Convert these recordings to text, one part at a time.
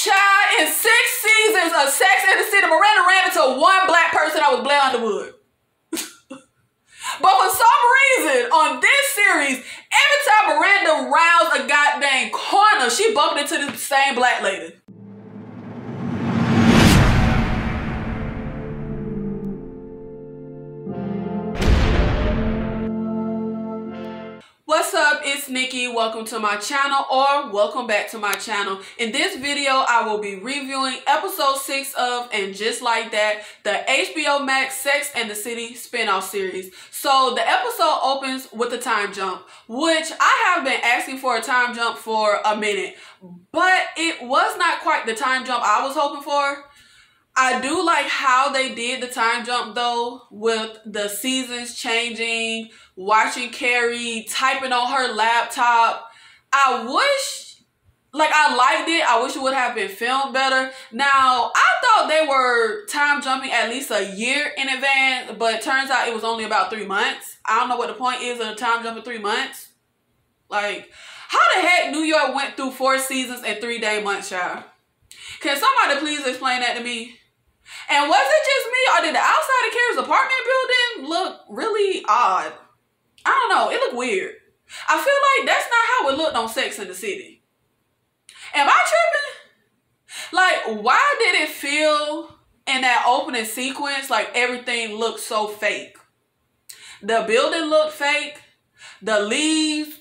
Child, in 6 seasons of Sex and the City, Miranda ran into one black person that was Blair Underwood. But for some reason, on this series, every time Miranda rounds a goddamn corner, she bumped into the same black lady. What's up, it's Nikki. Welcome to my channel, or welcome back to my channel. In this video, I will be reviewing episode 6 of And Just Like That, the HBO Max Sex and the City spinoff series. So the episode opens with a time jump, which I have been asking for a time jump for a minute, but it was not quite the time jump I was hoping for. I do like how they did the time jump though, with the seasons changing, watching Carrie typing on her laptop. I wish, I liked it. I wish it would have been filmed better. Now, I thought they were time jumping at least a year in advance, but it turns out it was only about 3 months. I don't know what the point is of a time jump in 3 months. Like, how the heck New York went through 4 seasons in 3-day months, y'all? Can somebody please explain that to me? And was it just me, or did the outside of Carrie's apartment building look really odd? I don't know. It looked weird. I feel like that's not how it looked on Sex and the City. Am I tripping? Like, why did it feel in that opening sequence like everything looked so fake? The building looked fake. The leaves.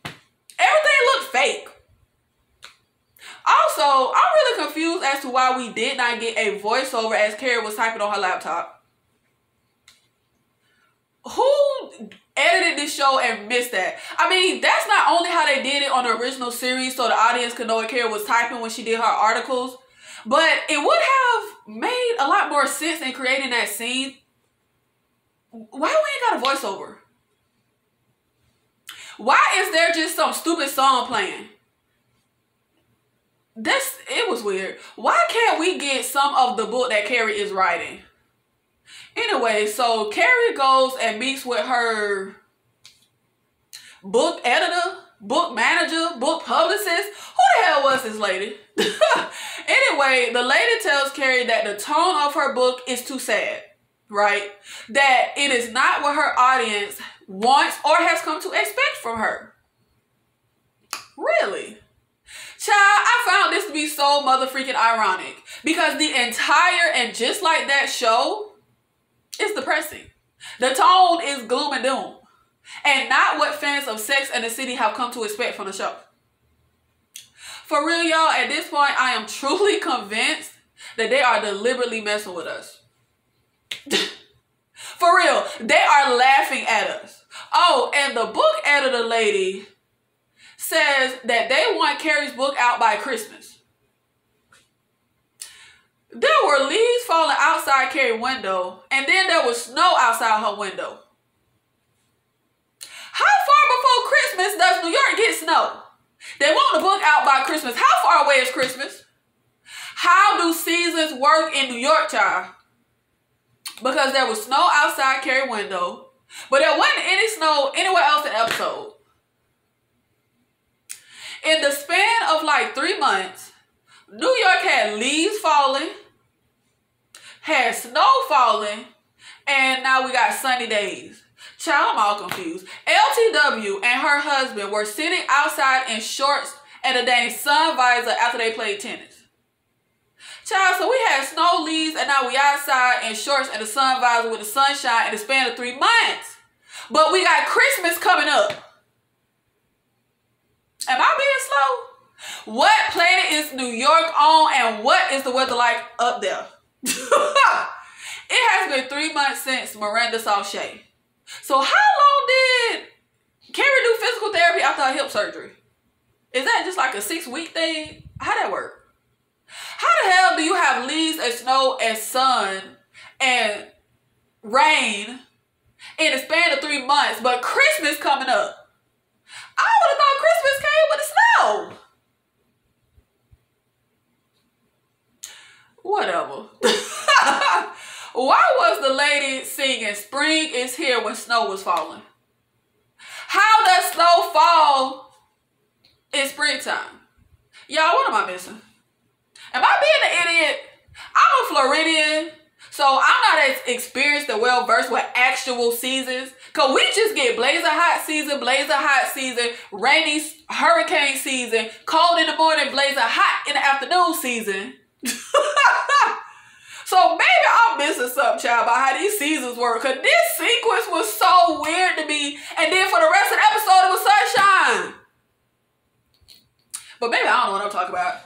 Everything looked fake. Also, I'm really confused as to why we did not get a voiceover as Carrie was typing on her laptop. Who edited this show and missed that? I mean, that's not only how they did it on the original series so the audience could know what Carrie was typing when she did her articles, but it would have made a lot more sense in creating that scene. Why we ain't got a voiceover? Why is there just some stupid song playing? It was weird. Why can't we get some of the book that Carrie is writing? Anyway, so Carrie goes and meets with her book editor, book manager, book publicist. Who the hell was this lady? Anyway, the lady tells Carrie that the tone of her book is too sad, right? That it is not what her audience wants or has come to expect from her. Really? Child, I found this to be so motherfreaking ironic because the entire And Just Like That show is depressing. The tone is gloom and doom, and not what fans of Sex and the City have come to expect from the show. For real, y'all, at this point, I am truly convinced that they are deliberately messing with us. For real, they are laughing at us. Oh, and the book editor lady says that they want Carrie's book out by Christmas. There were leaves falling outside Carrie's window, and then there was snow outside her window. How far before Christmas does New York get snow? They want the book out by Christmas. How far away is Christmas? How do seasons work in New York, child? Because there was snow outside Carrie's window, but there wasn't any snow anywhere else in the episode. In the span of like 3 months, New York had leaves falling, had snow falling, and now we got sunny days. Child, I'm all confused. LTW and her husband were sitting outside in shorts and a dang sun visor after they played tennis. Child, so we had snow, leaves, and now we outside in shorts and a sun visor with the sunshine in the span of 3 months. But we got Christmas coming up. Am I being slow? What planet is New York on, and what is the weather like up there? It has been 3 months since Miranda saw Shay. So how long did Carrie do physical therapy after her hip surgery? Is that just like a 6-week thing? How'd that work? How the hell do you have leaves and snow and sun and rain in the span of 3 months, but Christmas coming up? I would have thought Christmas came with the snow. Whatever. Why was the lady singing "Spring is Here" when snow was falling? How does snow fall in springtime? Y'all, what am I missing? Am I being an idiot? I'm a Floridian, so I'm not as experienced and well versed with actual seasons. Cause we just get blazing hot season, rainy hurricane season, cold in the morning, blazing hot in the afternoon season. So maybe I'm missing something, child, about how these seasons work. Cause this sequence was so weird to me. And then for the rest of the episode, it was sunshine. But maybe I don't know what I'm talking about.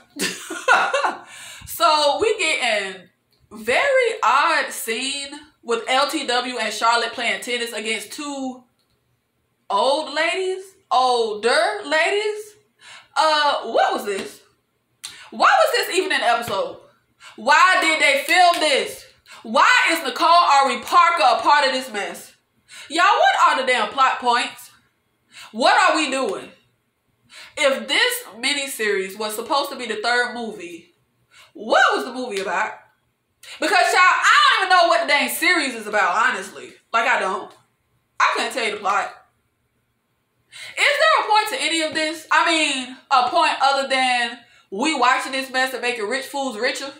So we get a very odd scene with LTW and Charlotte playing tennis against two older ladies. What was this? Why was this even in the episode? Why did they film this? Why is Nicole Ari Parker a part of this mess? Y'all, what are the damn plot points? What are we doing? If this miniseries was supposed to be the third movie, what was the movie about? Because, y'all, I don't even know what the dang series is about, honestly. Like, I don't. I couldn't tell you the plot. Is there a point to any of this? I mean, a point other than we watching this mess and making rich fools richer?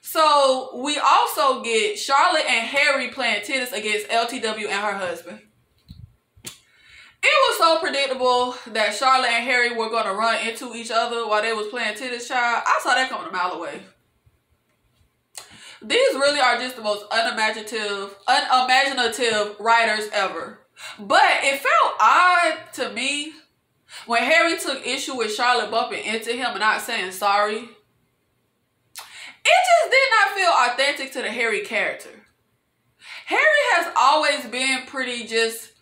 So, we also get Charlotte and Harry playing tennis against LTW and her husband. It was so predictable that Charlotte and Harry were going to run into each other while they was playing tennis, child. I saw that coming a mile away. These really are just the most unimaginative writers ever. But it felt odd to me when Harry took issue with Charlotte bumping into him and not saying sorry. It just did not feel authentic to the Harry character. Harry has always been pretty just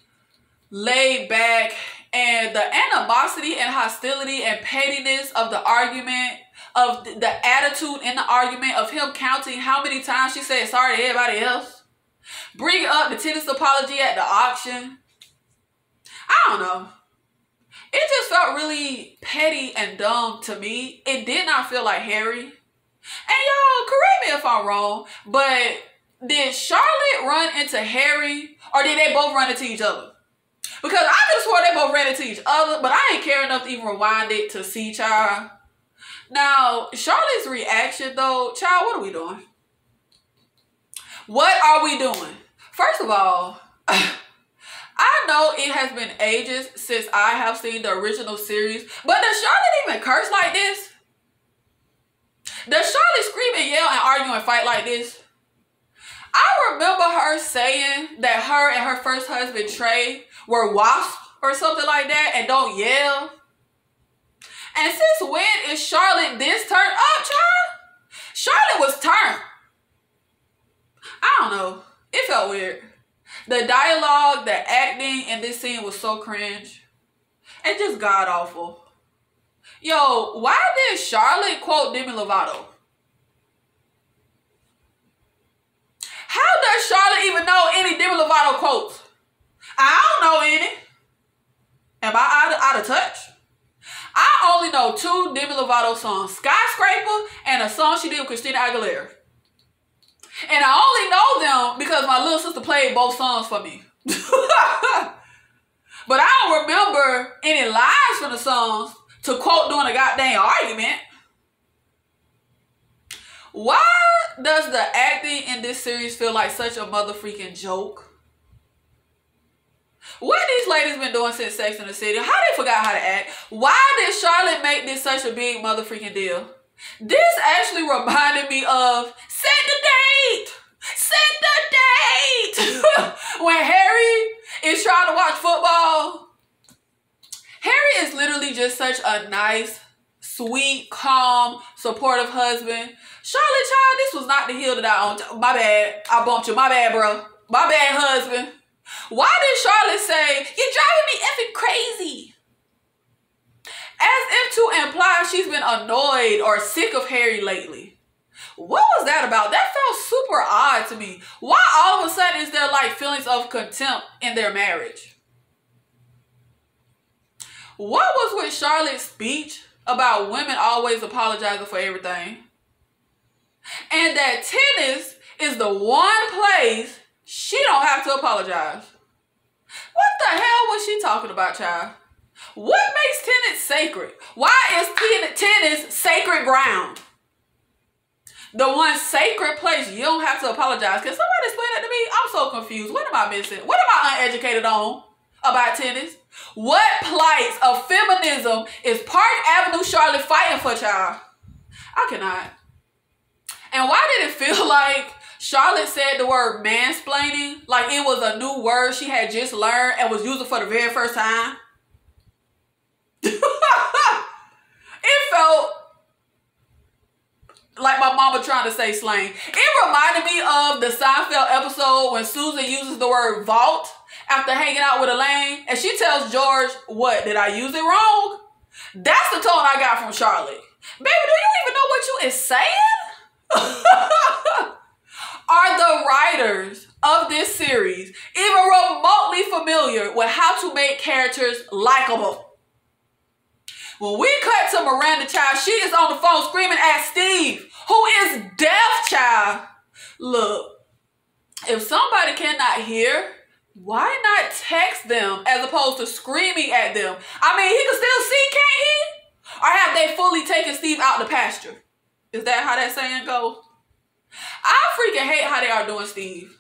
laid back, and the animosity and hostility and pettiness of the argument, of the attitude in the argument, of him counting how many times she said sorry to everybody else, bringing up the tennis apology at the auction. I don't know. It just felt really petty and dumb to me. It did not feel like Harry. And y'all, correct me if I'm wrong, but did Charlotte run into Harry, or did they both run into each other? Because I just swore they both ran into each other, but I ain't care enough to even rewind it to see, child. Now, Charlotte's reaction, though, child, what are we doing? What are we doing? First of all, I know it has been ages since I have seen the original series, but does Charlotte even curse like this? Does Charlotte scream and yell and argue and fight like this? I remember her saying that her and her first husband, Trey, were wasps or something like that and don't yell. And since when is Charlotte this turned up, child? Charlotte was turned. I don't know. It felt weird. The dialogue, the acting in this scene was so cringe. And just god-awful. Yo, why did Charlotte quote Demi Lovato? How does Charlotte even know any Demi Lovato quotes? I don't know any. Am I out of touch? I only know two Demi Lovato songs, Skyscraper and a song she did with Christina Aguilera. And I only know them because my little sister played both songs for me. But I don't remember any lines from the songs to quote during a goddamn argument. Why does the acting in this series feel like such a mother freaking joke? What have these ladies been doing since Sex and the City? How they forgot how to act? Why did Charlotte make this such a big mother freaking deal? This actually reminded me of Set the Date! Set the Date! When Harry is trying to watch football. Harry is literally just such a nice, sweet, calm, supportive husband. Charlotte, child, this was not the hill that I owned. My bad. I bumped you. My bad, bro. My bad, husband. Why did Charlotte say, "You're driving me effing crazy"? As if to imply she's been annoyed or sick of Harry lately. What was that about? That felt super odd to me. Why all of a sudden is there like feelings of contempt in their marriage? What was with Charlotte's speech about women always apologizing for everything? And that tennis is the one place she don't have to apologize. What the hell was she talking about, child? What makes tennis sacred? Why is tennis sacred ground? The one sacred place. You don't have to apologize. Can somebody explain that to me? I'm so confused. What am I missing? What am I uneducated on about tennis? What plights of feminism is Park Avenue Charlotte fighting for, child? I cannot. And why did it feel like Charlotte said the word mansplaining like it was a new word she had just learned and was using for the very first time? It felt like my mama trying to say slang. It reminded me of the Seinfeld episode when Susan uses the word vault after hanging out with Elaine, and she tells George, what, did I use it wrong? That's the tone I got from Charlotte. Baby, do you even know what you is saying? Are the writers of this series even remotely familiar with how to make characters likable? When we cut to Miranda, child, she is on the phone screaming at Steve, who is deaf, child. Look, if somebody cannot hear, why not text them as opposed to screaming at them? I mean, he can still see, can't he? Or have they fully taken Steve out the pasture? Is that how that saying goes? I freaking hate how they are doing Steve.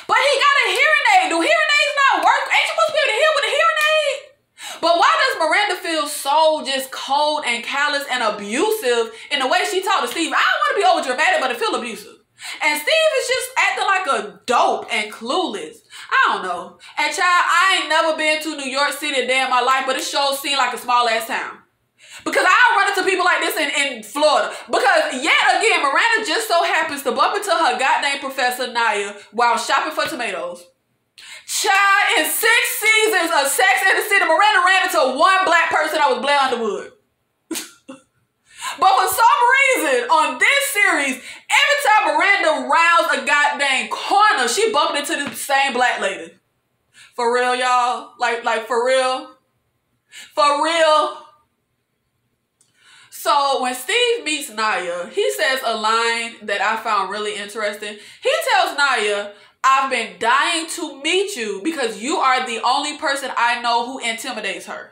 But he got a hearing aid. Do hearing aids not work? Ain't you supposed to be able to hear with a hearing aid? But why does Miranda feel so just cold and callous and abusive in the way she talked to Steve? I don't want to be over dramatic, but it feel abusive. And Steve is just acting like a dope and clueless. I don't know. And child, I ain't never been to New York City a day in my life, but it sure seemed like a small ass town. Because I run into people like this in Florida. Because yet again, Miranda just so happens to bump into her goddamn Professor Naya while shopping for tomatoes. Child, in 6 seasons of Sex and the City, Miranda ran into one black person that was Blair Underwood. But for some reason, on this series, every time Miranda rounds a goddamn corner, she bumped into the same black lady. For real, y'all? Like for real? For real? So when Steve meets Naya, he says a line that I found really interesting. He tells Naya, I've been dying to meet you because you are the only person I know who intimidates her.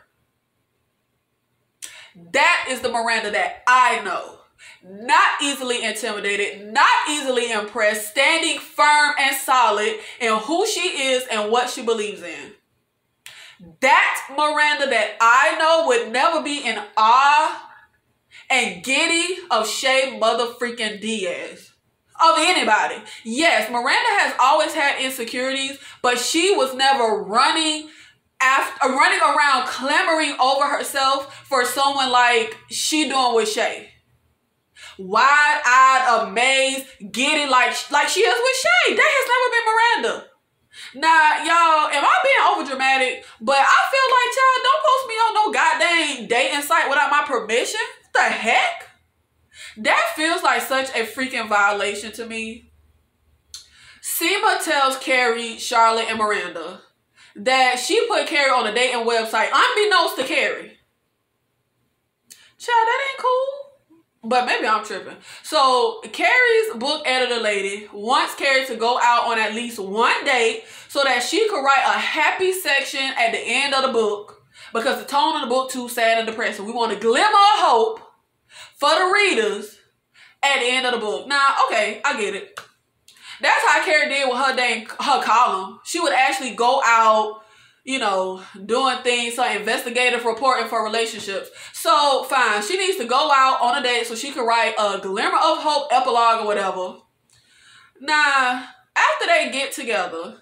That is the Miranda that I know. Not easily intimidated, not easily impressed, standing firm and solid in who she is and what she believes in. That Miranda that I know would never be in awe and giddy of Shay motherfreaking Diaz. Of anybody. Yes, Miranda has always had insecurities, but she was never running around clamoring over herself for someone like she doing with Shay. Wide-eyed, amazed, giddy like she is with Shay. That has never been Miranda. Now, y'all, am I being over dramatic? But I feel like, y'all, don't post me on no goddamn dating site without my permission. What the heck? That feels like such a freaking violation to me. Seema tells Carrie, Charlotte, and Miranda that she put Carrie on a dating website unbeknownst to Carrie. Child, that ain't cool. But maybe I'm tripping. So Carrie's book editor lady wants Carrie to go out on at least one date so that she could write a happy section at the end of the book, because the tone of the book too sad and depressing. We want a glimmer of hope for the readers at the end of the book. Now, okay, I get it. That's how Carrie did with her column. She would actually go out, you know, doing things, so investigative reporting for relationships. So, fine. She needs to go out on a date so she can write a glimmer of hope epilogue or whatever. Now, after they get together,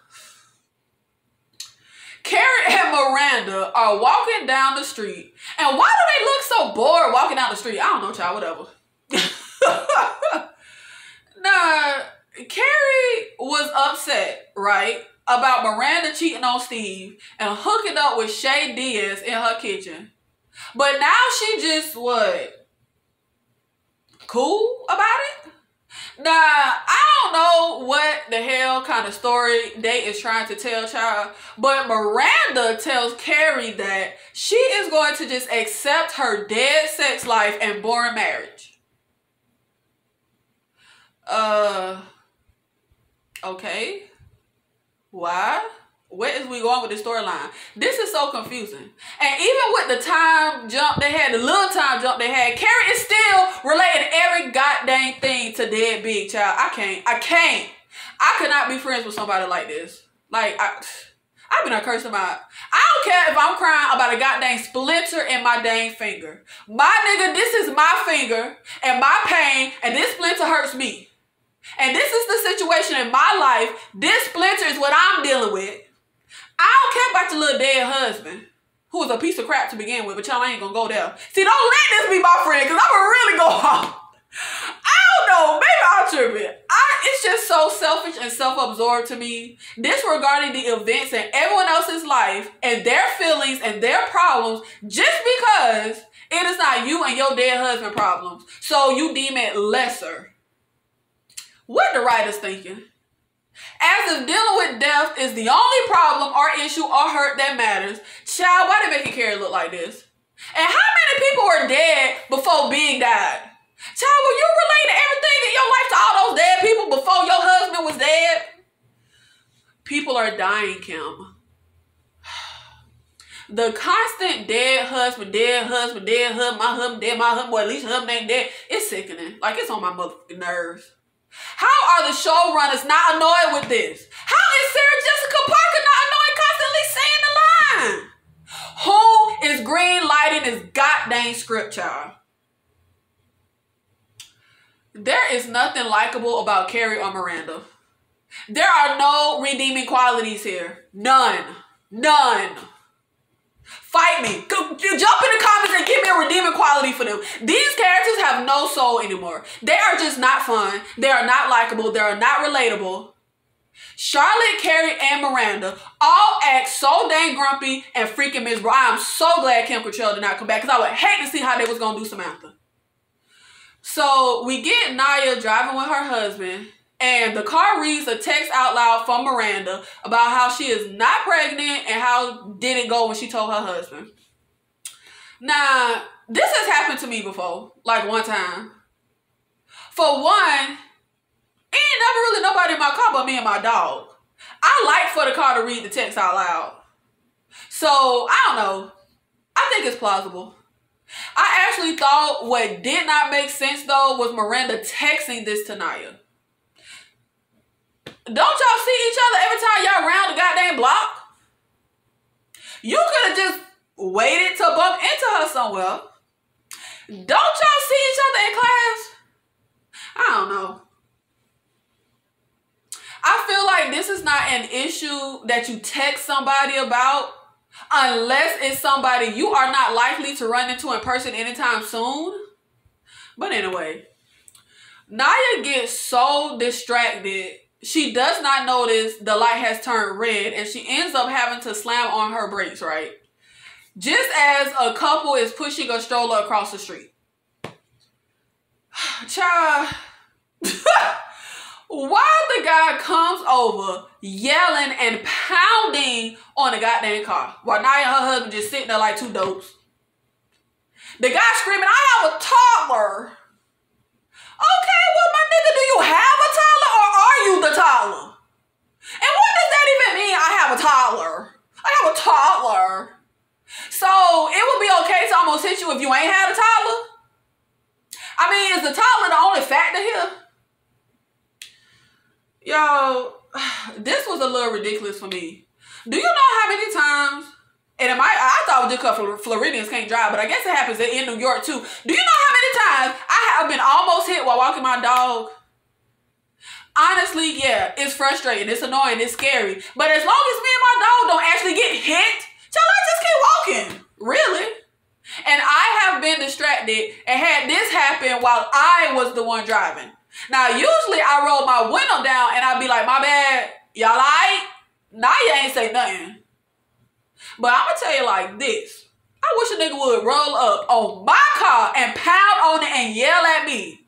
Carrie and Miranda are walking down the street. And why do they look so bored walking down the street? I don't know, child, whatever. Now, Carrie was upset, right, about Miranda cheating on Steve and hooking up with Shay Diaz in her kitchen. But now she just, what, cool about it? Now, I don't know what the hell kind of story they is trying to tell, child, but Miranda tells Carrie that she is going to just accept her dead sex life and boring marriage. Okay. Why? Where is we going with this storyline? This is so confusing. And even with the time jump they had, the little time jump they had, Carrie is still relating every goddamn thing to Dead Big, child. I can't. I could not be friends with somebody like this. Like, I've been cursing about. I don't care if I'm crying about a goddamn splinter in my dang finger. My nigga, this is my finger and my pain, and this splinter hurts me. And this is the situation in my life. This splinter is what I'm dealing with. I don't care about your little dead husband, who was a piece of crap to begin with, but y'all ain't gonna go there. See, don't let this be my friend, because I'm gonna really go off. I don't know, maybe I'll trip it. It's just so selfish and self-absorbed to me, disregarding the events in everyone else's life and their feelings and their problems just because it is not you and your dead husband problems. So you deem it lesser. What the writer's thinking? As if dealing with death is the only problem or issue or hurt that matters. Child, why they making Carrie look like this? And how many people were dead before Big died? Child, were you relating everything in your life to all those dead people before your husband was dead? People are dying, Kim. The constant dead husband, dead husband, dead husband, my husband, dead, my husband, or at least husband ain't dead. It's sickening. Like, it's on my motherfucking nerves. How are the showrunners not annoyed with this? How is Sarah Jessica Parker not annoyed constantly saying the line? Who is green lighting this goddamn script, child? There is nothing likable about Carrie or Miranda. There are no redeeming qualities here. None. None. Fight me. Jump in the comments and give me a redeeming quality for them. These characters have no soul anymore. They are just not fun. They are not likable. They are not relatable. Charlotte, Carrie, and Miranda all act so dang grumpy and freaking miserable. I am so glad Kim Cattrall did not come back, because I would hate to see how they was going to do Samantha. So we get Naya driving with her husband, and the car reads a text out loud from Miranda about how she is not pregnant and how did it go when she told her husband. Now, this has happened to me before, like one time. For one, ain't never really nobody in my car but me and my dog. I like for the car to read the text out loud. So, I don't know. I think it's plausible. I actually thought what did not make sense, though, was Miranda texting this to Naya. Don't y'all see each other every time y'all round the goddamn block? You could have just waited to bump into her somewhere. Don't y'all see each other in class? I don't know. I feel like this is not an issue that you text somebody about unless it's somebody you are not likely to run into in person anytime soon. But anyway, Naya gets so distracted, she does not notice the light has turned red, and she ends up having to slam on her brakes, right? Just as a couple is pushing a stroller across the street. Child. Why the guy comes over yelling and pounding on the goddamn car while Naya and her husband just sitting there like two dopes. The guy screaming, I have a toddler. Okay, well, my nigga, do you have a toddler or are you the toddler? And what does that even mean, I have a toddler? I have a toddler. So it would be okay to almost hit you if you ain't had a toddler? I mean, is the toddler the only factor here? Yo, this was a little ridiculous for me. Do you know how many times, and I thought it was just because Floridians can't drive, but I guess it happens in New York too. Do you know how many times I have been almost hit while walking my dog? Honestly, yeah, it's frustrating, it's annoying, it's scary. But as long as me and my dog don't actually get hit, till I just keep walking. Really? And I have been distracted and had this happen while I was the one driving. Now, usually I roll my window down and I'll be like, my bad, y'all alright? Naya ain't say nothing. But I'm gonna tell you like this. I wish a nigga would roll up on my car and pound on it and yell at me.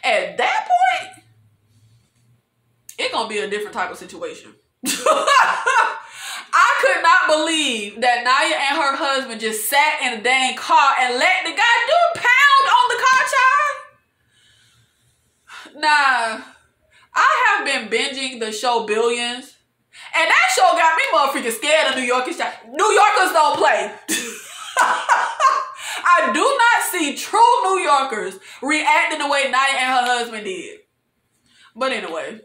At that point, it's gonna be a different type of situation. I could not believe that Naya and her husband just sat in a dang car and let the guy do pound on the car, child. Nah, I have been binging the show Billions, And that show got me motherfucking scared of New Yorkers. New Yorkers don't play. I do not see true New Yorkers reacting the way Nia and her husband did. But anyway.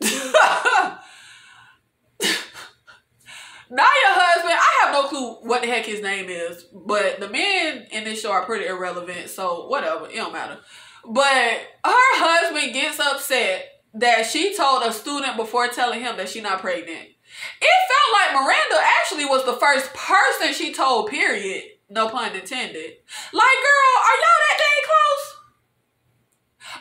Nia's husband, I have no clue what the heck his name is. But the men in this show are pretty irrelevant. So whatever, it don't matter. But her husband gets upset that she told a student before telling him that she's not pregnant. It felt like Miranda actually was the first person she told, period. No pun intended. Like, girl, are y'all that dang close?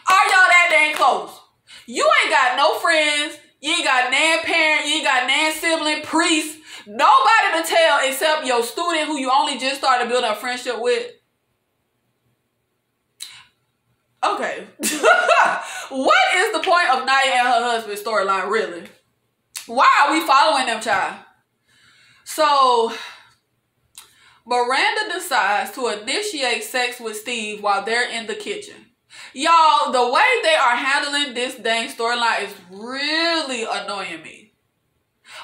Are y'all that dang close? You ain't got no friends. You ain't got nan parent. You ain't got nan sibling, priest. Nobody to tell except your student who you only just started building a friendship with. Okay. What is the point of Nia and her husband's storyline, really? Why are we following them, child? So, Miranda decides to initiate sex with Steve while they're in the kitchen. Y'all, the way they are handling this dang storyline is really annoying me.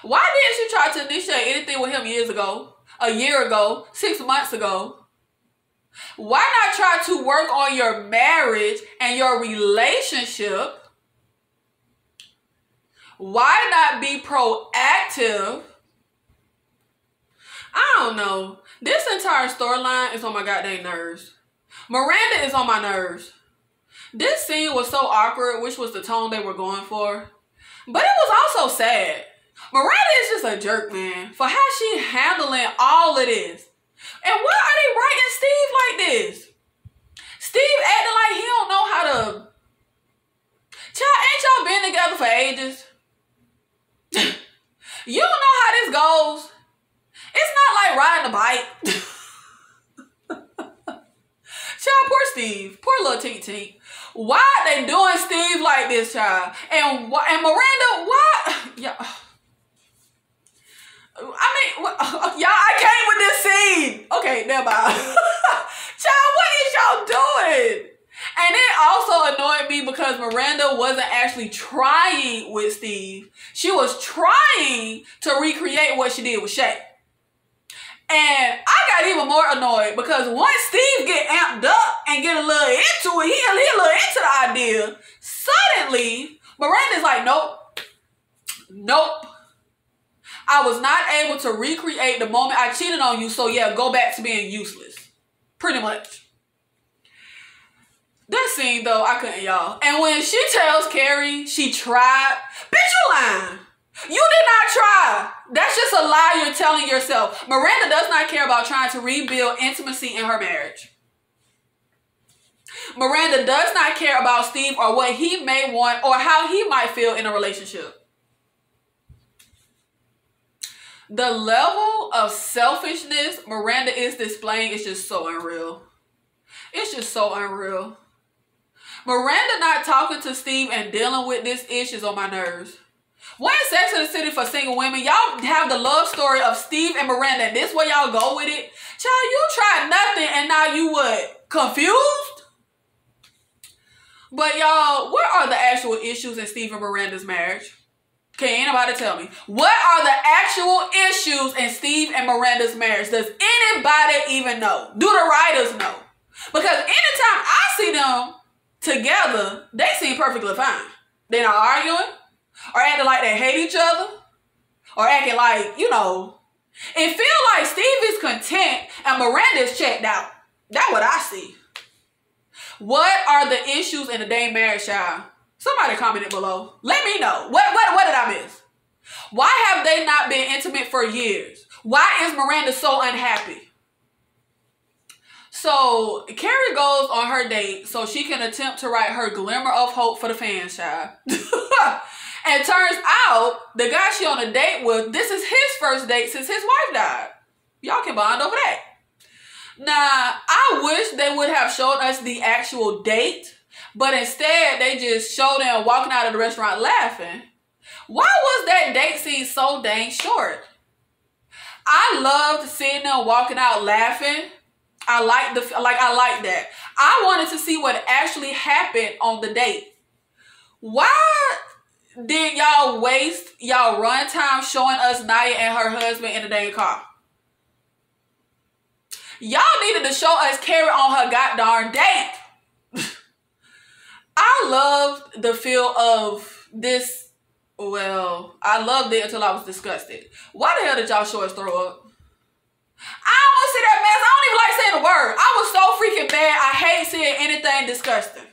Why didn't she try to initiate anything with him years ago, a year ago, 6 months ago? Why not try to work on your marriage and your relationship? Why not be proactive? I don't know. This entire storyline is on my goddamn nerves. Miranda is on my nerves. This scene was so awkward, which was the tone they were going for. But it was also sad. Miranda is just a jerk, man, for how she handling all of this. And why are they writing Steve like this? Steve acting like he don't know how to... Child, ain't y'all been together for ages? You don't know how this goes. It's not like riding a bike. Child, poor Steve. Poor little Tink Tink. Why are they doing Steve like this, child? And Miranda, why? Yeah. I mean, y'all, I came with this scene. Okay, never mind. Child, what is y'all doing? And it also annoyed me because Miranda wasn't actually trying with Steve. She was trying to recreate what she did with Shay. And I got even more annoyed because once Steve get amped up and get a little into it, he a little into the idea, suddenly Miranda's like, nope. Nope. I was not able to recreate the moment I cheated on you, so yeah, go back to being useless. Pretty much. That scene, though, I couldn't, y'all. And when she tells Carrie she tried, bitch, you lying. You did not try. That's just a lie you're telling yourself. Miranda does not care about trying to rebuild intimacy in her marriage. Miranda does not care about Steve or what he may want or how he might feel in a relationship. The level of selfishness Miranda is displaying is just so unreal. It's just so unreal. Miranda not talking to Steve and dealing with this issue is on my nerves. When Sex and the City for single women, y'all have the love story of Steve and Miranda, and this way y'all go with it. Child, you tried nothing and now you what? Confused? But y'all, what are the actual issues in Steve and Miranda's marriage? Can anybody tell me? What are the actual issues in Steve and Miranda's marriage? Does anybody even know? Do the writers know? Because anytime I see them together, they seem perfectly fine. They're not arguing or acting like they hate each other or acting like, you know. It feels like Steve is content and Miranda is checked out. That's what I see. What are the issues in the dang marriage, child? Somebody comment it below. Let me know. What did I miss? Why have they not been intimate for years? Why is Miranda so unhappy? So, Carrie goes on her date so she can attempt to write her glimmer of hope for the fans, child. And turns out, the guy she on a date with, this is his first date since his wife died. Y'all can bond over that. Now, I wish they would have showed us the actual date, but instead, they just showed them walking out of the restaurant laughing. Why was that date scene so dang short? I loved seeing them walking out laughing. I like that. I wanted to see what actually happened on the date. Why did y'all waste y'all run time showing us Nia and her husband in the dang car? Y'all needed to show us Carrie on her goddamn date. I loved the feel of this. Well, I loved it until I was disgusted. Why the hell did y'all show us throw up? I don't want to see that mess. I don't even like saying the word. I was so freaking mad. I hate seeing anything disgusting.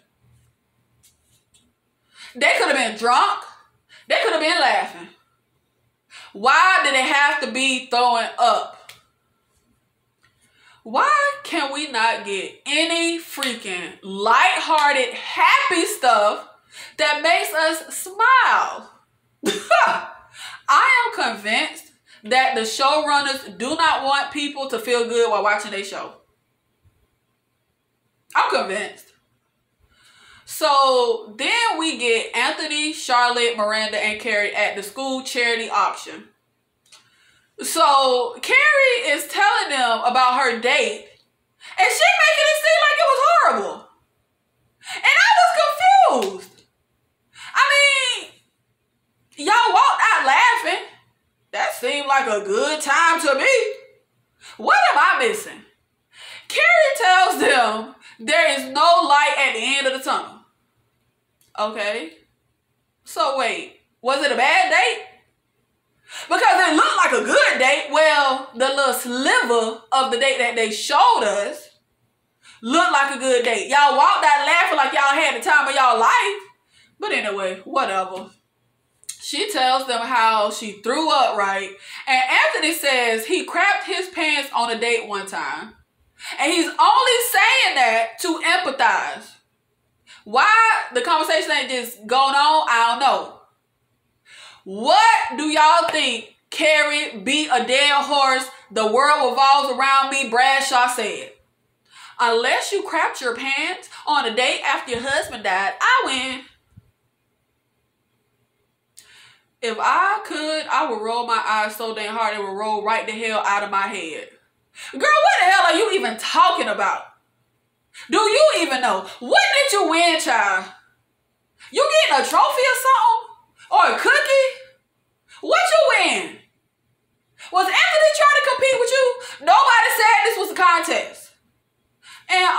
They could have been drunk. They could have been laughing. Why did it have to be throwing up? Why can we not get any freaking lighthearted, happy stuff that makes us smile? I am convinced that the showrunners do not want people to feel good while watching their show. I'm convinced. So then we get Anthony, Charlotte, Miranda, and Carrie at the school charity auction. So Carrie is telling them about her date, and she making it seem like it was horrible. And I was confused. I mean, y'all walked out laughing. That seemed like a good time to me. What am I missing? Carrie tells them there is no light at the end of the tunnel. Okay. So wait, was it a bad date? Because it looked like a good date. Well, the little sliver of the date that they showed us looked like a good date. Y'all walked out laughing like y'all had the time of y'all life. But anyway, whatever. She tells them how she threw up, right? And Anthony says he crapped his pants on a date one time. And he's only saying that to empathize. Why the conversation ain't just going on, I don't know. What do y'all think Carrie beat a dead horse, the world revolves around me, Bradshaw said? Unless you crapped your pants on a date after your husband died, I win. If I could, I would roll my eyes so damn hard it would roll right the hell out of my head. Girl, what the hell are you even talking about? Do you even know? What did you win, child? You getting a trophy or something? Or a cookie? What you win? Was Anthony trying to compete with you? Nobody said this was a contest. And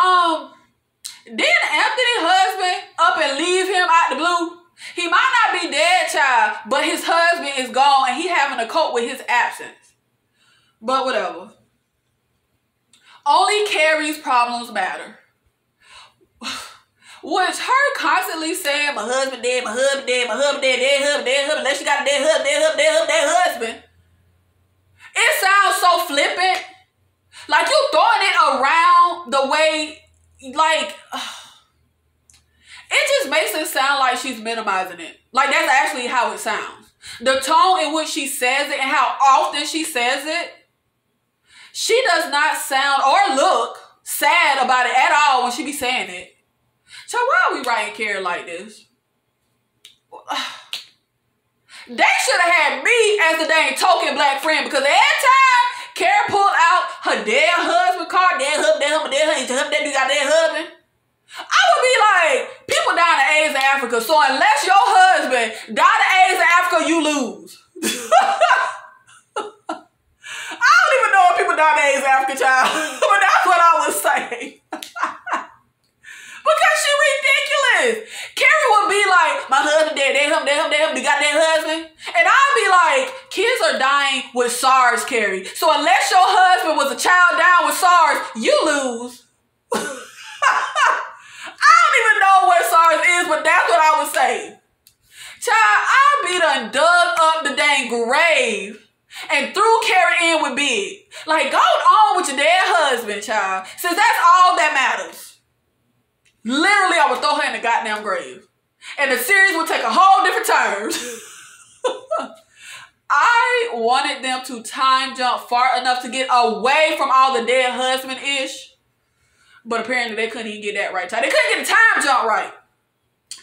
didn't Anthony's husband up and leave him out the blue? He might not be dead, child, but his husband is gone and he having to cope with his absence. But whatever. Only Carrie's problems matter. Which her constantly saying, my husband dead, my husband dead, my husband dead, dead husband, dead husband, unless you got a dead husband, dead husband, dead husband, dead husband. It sounds so flippant. Like you throwing it around the way, like, it just makes it sound like she's minimizing it. Like that's actually how it sounds. The tone in which she says it and how often she says it, she does not sound or look sad about it at all when she be saying it. So why are we writing Carrie like this? They should have had me as the dang token black friend because every time Carrie pulled out her dead husband card, dead husband, dead husband, dead husband, that dude got dead husband, I would be like, people die of AIDS in Africa, so unless your husband died of AIDS in Africa, you lose. I don't even know if people die of AIDS in Africa, child, but that's what I was saying. Because she ridiculous. Carrie would be like, my husband dead, they him, you got that husband? And I'd be like, kids are dying with SARS, Carrie. So unless your husband was a child down with SARS, you lose. I don't even know what SARS is, but that's what I was saying. Child, I be done dug up the dang grave and threw Carrie in with Big. Like, go on with your dead husband, child. Since that's all that matters. Literally, I would throw her in the goddamn grave. And the series would take a whole different turn. I wanted them to time jump far enough to get away from all the dead husband-ish. But apparently, they couldn't even get that right. They couldn't get the time jump right.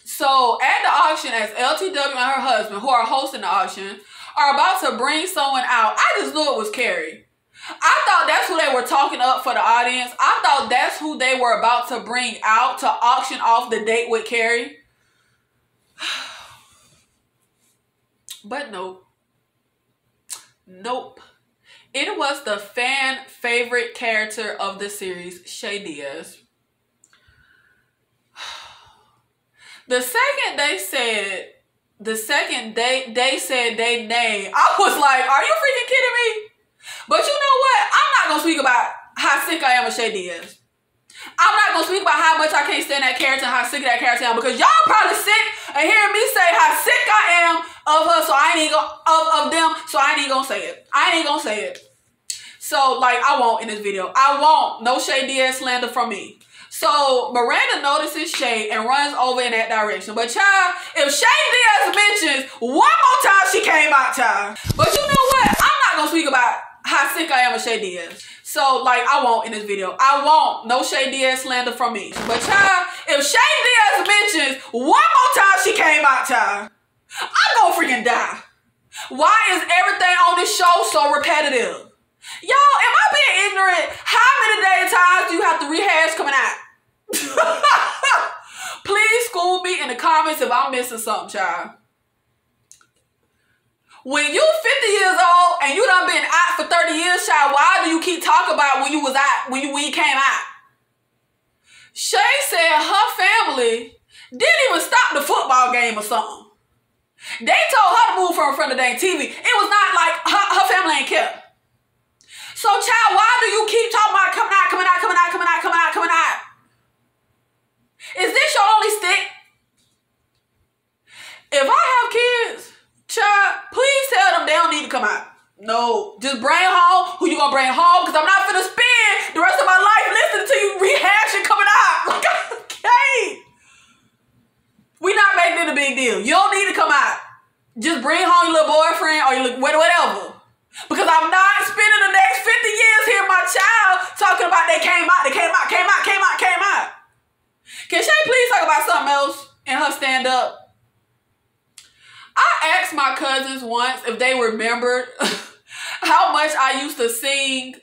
So, at the auction, as LTW and her husband, who are hosting the auction, are about to bring someone out, I just knew it was Carrie. I thought that's who they were talking up for the audience. I thought that's who they were about to bring out to auction off the date with Carrie. But nope. Nope. It was the fan favorite character of the series, Shay Diaz. The second they said they name, I was like, are you freaking kidding me? But you know what? I'm not going to speak about how sick I am of Shay Diaz. I'm not going to speak about how much I can't stand that character and how sick of that character I am, because y'all probably sick of hearing me say how sick I am of her, so I ain't of them, so I ain't gonna say it. I ain't gonna say it. So, like, I won't in this video. I won't. No Shay Diaz slander from me. So, Miranda notices Shay and runs over in that direction. But, child, if Shay Diaz mentions one more time, she came out, child. But you know what? I'm not going to speak about how sick I am of Shay Diaz. So, like, I won't in this video. I won't. No Shay Diaz slander from me. But, child, if Shay Diaz mentions one more time, she came out, child, I'm going to freaking die. Why is everything on this show so repetitive? Y'all, am I being ignorant? How many times do you have to rehash coming out? Please school me in the comments if I'm missing something, child. When you 50 years old and you done been out for 30 years, child, why do you keep talking about when you was out, when you came out? Shay said her family didn't even stop the football game or something. They told her to move from in front of the dang TV. It was not like her family ain't care. So, child, why do you keep talking about coming out, coming out, coming out, coming out, coming out, coming out? Is this your only stick? If I have kids, child, please tell them they don't need to come out. No, just bring home who you gonna bring home, because I'm not finna spend the rest of my life listening to you rehashing coming out. Like, okay. We not making it a big deal. You don't need to come out. Just bring home your little boyfriend or your little whatever. Because I'm not spending the next 50 years hearing my child talking about they came out, they came out, came out, came out, came out. Can Shay please talk about something else in her stand-up? I asked my cousins once if they remembered how much I used to sing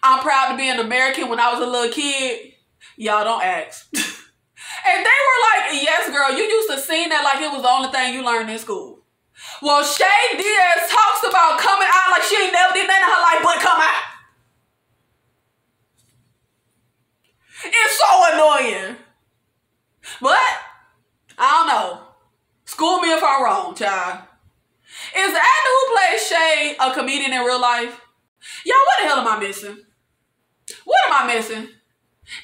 I'm Proud to Be an American when I was a little kid. Y'all don't ask. And they were like, yes, girl, you used to sing that like it was the only thing you learned in school. Well, Shay Diaz talks about coming out like she ain't never did nothing in her life but come out. It's so annoying. But, I don't know. School me if I'm wrong, child. Is the actor who plays Shay a comedian in real life? Y'all, what the hell am I missing? What am I missing?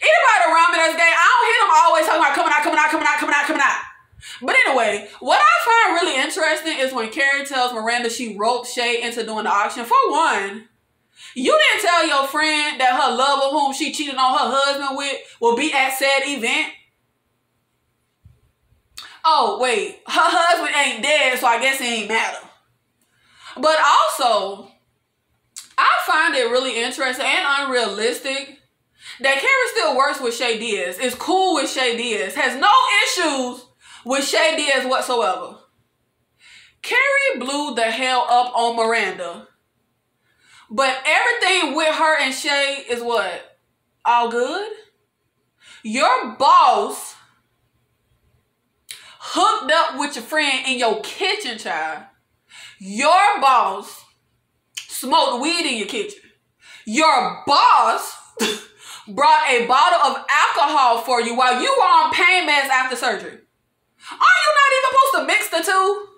Anybody around me that's gay, I don't hear them always talking about coming out, coming out, coming out, coming out, coming out. But anyway, what I find really interesting is when Carrie tells Miranda she roped Shay into doing the auction. For one, you didn't tell your friend that her lover, whom she cheated on her husband with, will be at said event. Oh, wait, her husband ain't dead, so I guess it ain't matter. But also, I find it really interesting and unrealistic that Carrie still works with Shay Diaz, is cool with Shay Diaz, has no issues with Shay Diaz whatsoever. Carrie blew the hell up on Miranda. But everything with her and Shay is what? All good? Your boss hooked up with your friend in your kitchen, child. Your boss smoked weed in your kitchen. Your boss brought a bottle of alcohol for you while you were on pain meds after surgery. Are you not even supposed to mix the two?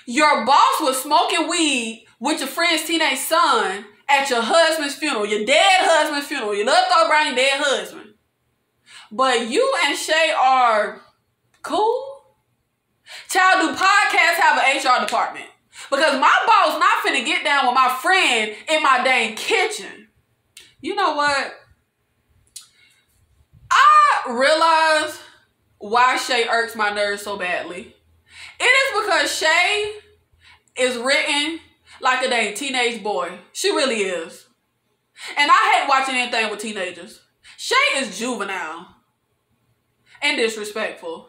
Your boss was smoking weed with your friend's teenage son at your husband's funeral, your dead husband's funeral. You love to talk about your dead husband. But you and Shay are cool? Child, do podcasts have an HR department? Because my boss not finna get down with my friend in my dang kitchen. You know what? I realize why Shay irks my nerves so badly. It is because Shay is written like a dang teenage boy. She really is. And I hate watching anything with teenagers. Shay is juvenile and disrespectful.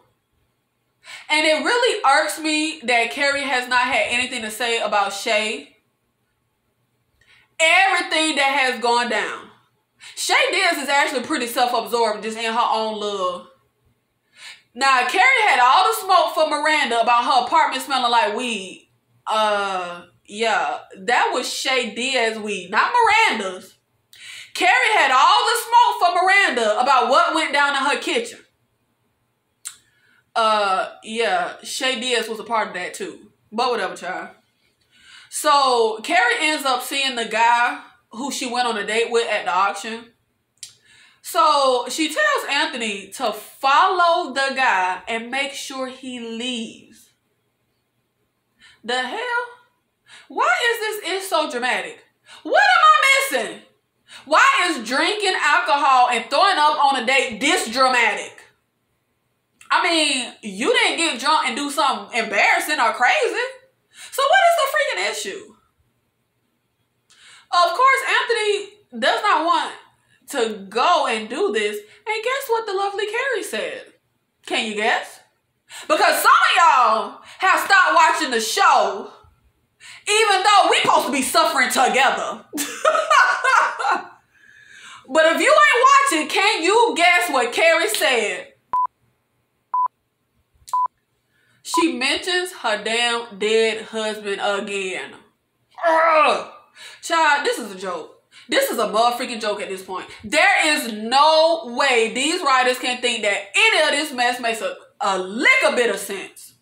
And it really irks me that Carrie has not had anything to say about Shay. Everything that has gone down. Shay Diaz is actually pretty self-absorbed, just in her own little. Now, Carrie had all the smoke for Miranda about her apartment smelling like weed. Yeah, that was Shay Diaz weed, not Miranda's. Carrie had all the smoke for Miranda about what went down in her kitchen. Yeah, Shay Diaz was a part of that too. But whatever, child. So, Carrie ends up seeing the guy who she went on a date with at the auction. So, she tells Anthony to follow the guy and make sure he leaves. The hell? Why is this so dramatic? What am I missing? Why is drinking alcohol and throwing up on a date this dramatic? I mean, you didn't get drunk and do something embarrassing or crazy. So what is the freaking issue? Of course, Anthony does not want to go and do this. And guess what the lovely Carrie said? Can you guess? Because some of y'all have stopped watching the show, even though we supposed to be suffering together. But if you ain't watching, can you guess what Carrie said? She mentions her damn dead husband again. Ugh. Child, this is a joke. This is a motherfucking joke at this point. There is no way these writers can think that any of this mess makes a lick of bit of sense.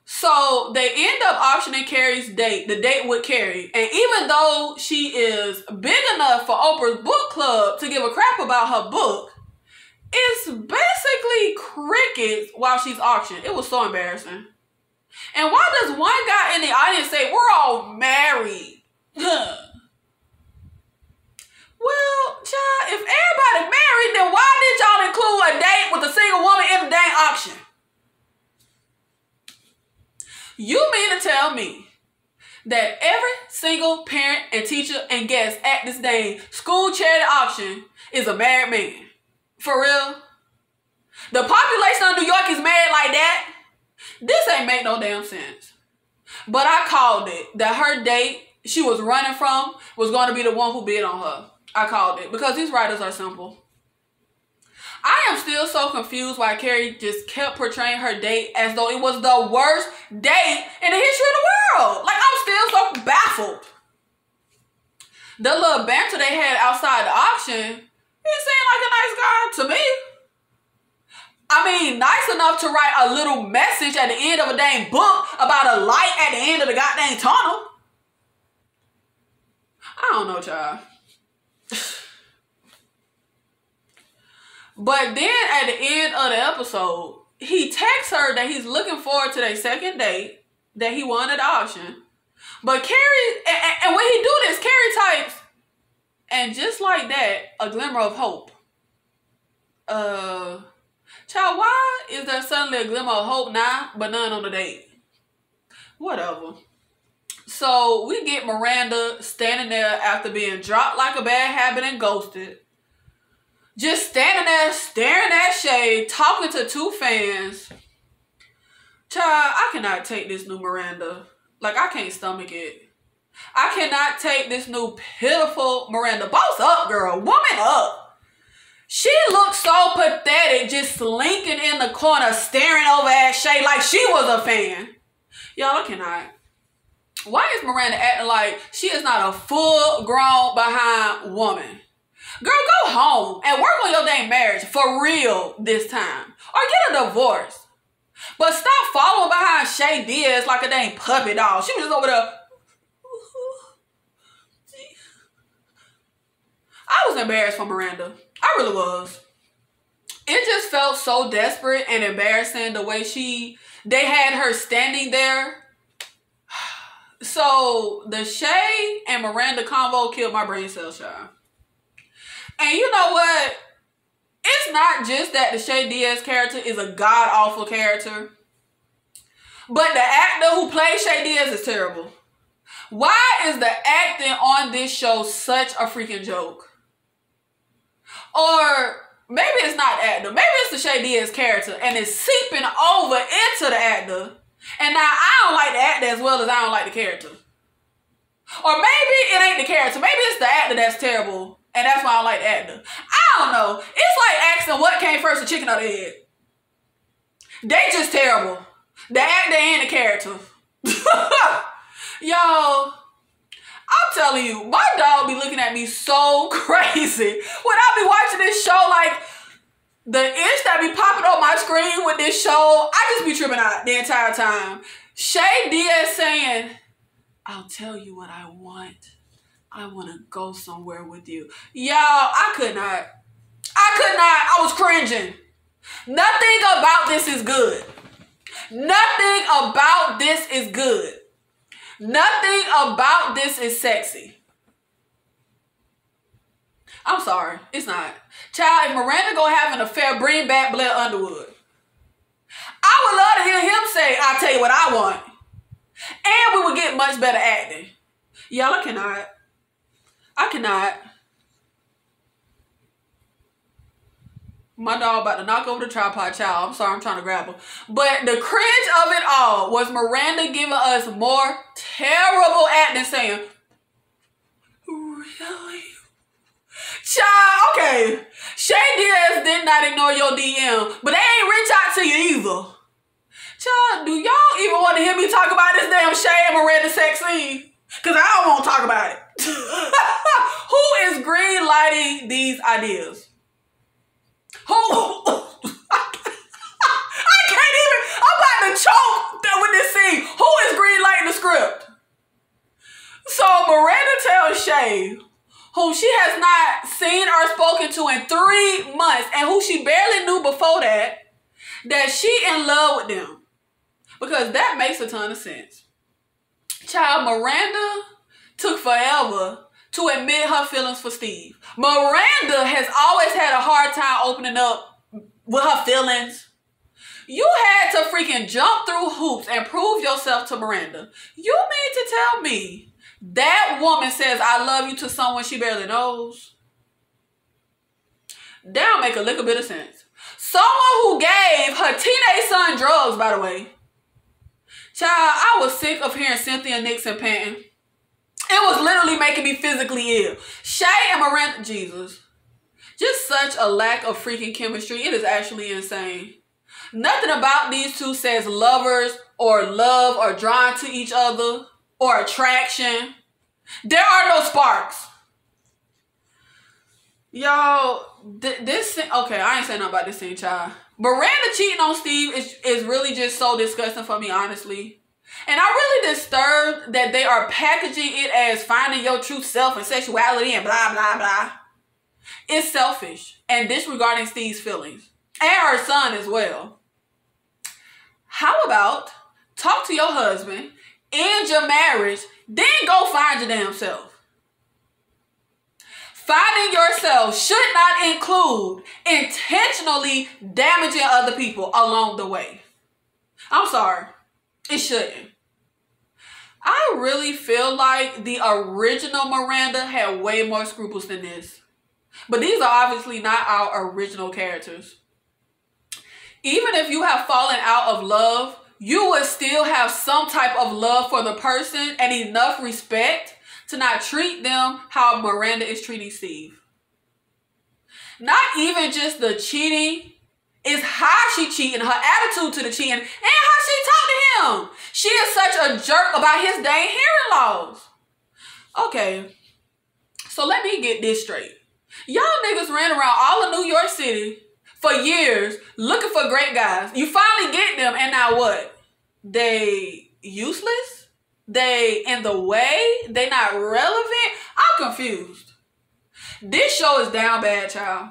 So they end up auctioning Carrie's date, the date with Carrie. And even though she is big enough for Oprah's book club to give a crap about her book, it's basically crickets while she's auctioned. It was so embarrassing. And why does one guy in the audience say, we're all married? Well, child, if everybody married, then why did y'all include a date with a single woman in the dang auction? You mean to tell me that every single parent and teacher and guest at this dang school charity auction is a married man? For real? The population of New York is married like that? This ain't make no damn sense. But I called it. That her date she was running from was going to be the one who bid on her. I called it. Because these writers are simple. I am still so confused why Carrie just kept portraying her date as though it was the worst date in the history of the world. Like, I'm still so baffled. The little banter they had outside the auction, he seemed like a nice guy to me. I mean, nice enough to write a little message at the end of a dang book about a light at the end of the goddamn tunnel. I don't know, child. But then at the end of the episode, he texts her that he's looking forward to their second date that he won at the auction. But Carrie, and when he do this, Carrie types, and just like that, a glimmer of hope. Child, why is there suddenly a glimmer of hope now, but none on the date? Whatever. So we get Miranda standing there after being dropped like a bad habit and ghosted. Just standing there, staring at Shay, talking to two fans. Child, I cannot take this new Miranda. Like, I can't stomach it. I cannot take this new pitiful Miranda. Boss up, girl. Woman up. She looks so pathetic, just slinking in the corner, staring over at Shay like she was a fan. Y'all, I cannot. Why is Miranda acting like she is not a full-grown behind woman? Girl, go home and work on your dang marriage for real this time. Or get a divorce. But stop following behind Shay Diaz like a dang puppy dog. She was just over there. I was embarrassed for Miranda. I really was. It just felt so desperate and embarrassing the way they had her standing there. So the Shay and Miranda convo killed my brain cells, y'all. And you know what? It's not just that the Shay Diaz character is a god-awful character. But the actor who plays Shay Diaz is terrible. Why is the acting on this show such a freaking joke? Or maybe it's not the actor. Maybe it's the Shay Diaz character and it's seeping over into the actor. And now I don't like the actor as well as I don't like the character. Or maybe it ain't the character. Maybe it's the actor that's terrible. And that's why I don't like the actor. I don't know. It's like asking what came first, the chicken or the egg. They just terrible. The actor and the character. Yo, I'm telling you, my dog be looking at me so crazy when I be watching this show. Like, the itch that be popping on my screen with this show, I just be tripping out the entire time. Shay Diaz saying, I'll tell you what I want. I want to go somewhere with you. Y'all, I could not. I was cringing. Nothing about this is good. Nothing about this is good. Nothing about this is sexy. I'm sorry. It's not. Child, if Miranda go have an affair, bring back Blair Underwood. I would love to hear him say, I'll tell you what I want. And we would get much better acting. Y'all, I cannot. My dog about to knock over the tripod, child. I'm sorry, I'm trying to grab her. But the cringe of it all was Miranda giving us more terrible acting saying, really? Child, okay. Shay Diaz did not ignore your DM, but they ain't reach out to you either. Child, do y'all even want to hear me talk about this damn Shay and Miranda sex scene? Because I don't want to talk about it. Who is green lighting these ideas? Who? I can't even. I'm about to choke with this scene. Who is green lighting the script? So Miranda tells Shay, who she has not seen or spoken to in 3 months, and who she barely knew before that she in love with them. Because that makes a ton of sense. Child, Miranda took forever to admit her feelings for Steve. Miranda has always had a hard time opening up with her feelings. You had to freaking jump through hoops and prove yourself to Miranda. You mean to tell me that woman says I love you to someone she barely knows? That don't make a little bit of sense. Someone who gave her teenage son drugs, by the way. Child, I was sick of hearing Cynthia Nixon panting. It was literally making me physically ill. Shay and Miranda, Jesus. Just such a lack of freaking chemistry. It is actually insane. Nothing about these two says lovers or love or drawn to each other or attraction. There are no sparks. Y'all, this, okay, I ain't saying nothing about this scene, child. Miranda cheating on Steve is really just so disgusting for me, honestly. And I'm really disturbed that they are packaging it as finding your true self and sexuality and blah, blah, blah. It's selfish and disregarding Steve's feelings. And her son as well. How about talk to your husband, end your marriage, then go find your damn self? Finding yourself should not include intentionally damaging other people along the way. I'm sorry. It shouldn't. I really feel like the original Miranda had way more scruples than this. But these are obviously not our original characters. Even if you have fallen out of love, you would still have some type of love for the person and enough respect to not treat them how Miranda is treating Steve. Not even just the cheating, it's how she cheating, her attitude to the cheating, and how she talked to him. She is such a jerk about his dang hearing loss. Okay, so let me get this straight. Y'all niggas ran around all of New York City for years looking for great guys. You finally get them, and now what? They useless? They in the way? They not relevant? I'm confused. This show is down bad, child.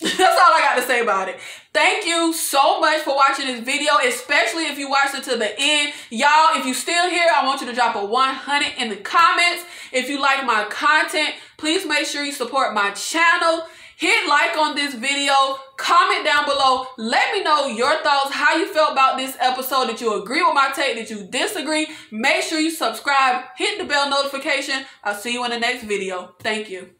That's all I got to say about it. Thank you so much for watching this video, especially if you watched it to the end. Y'all, if you still here, I want you to drop a 100 in the comments. If you like my content, please make sure you support my channel. Hit like on this video, comment down below, let me know your thoughts, how you felt about this episode, did you agree with my take, did you disagree? Make sure you subscribe, hit the bell notification. I'll see you in the next video. Thank you.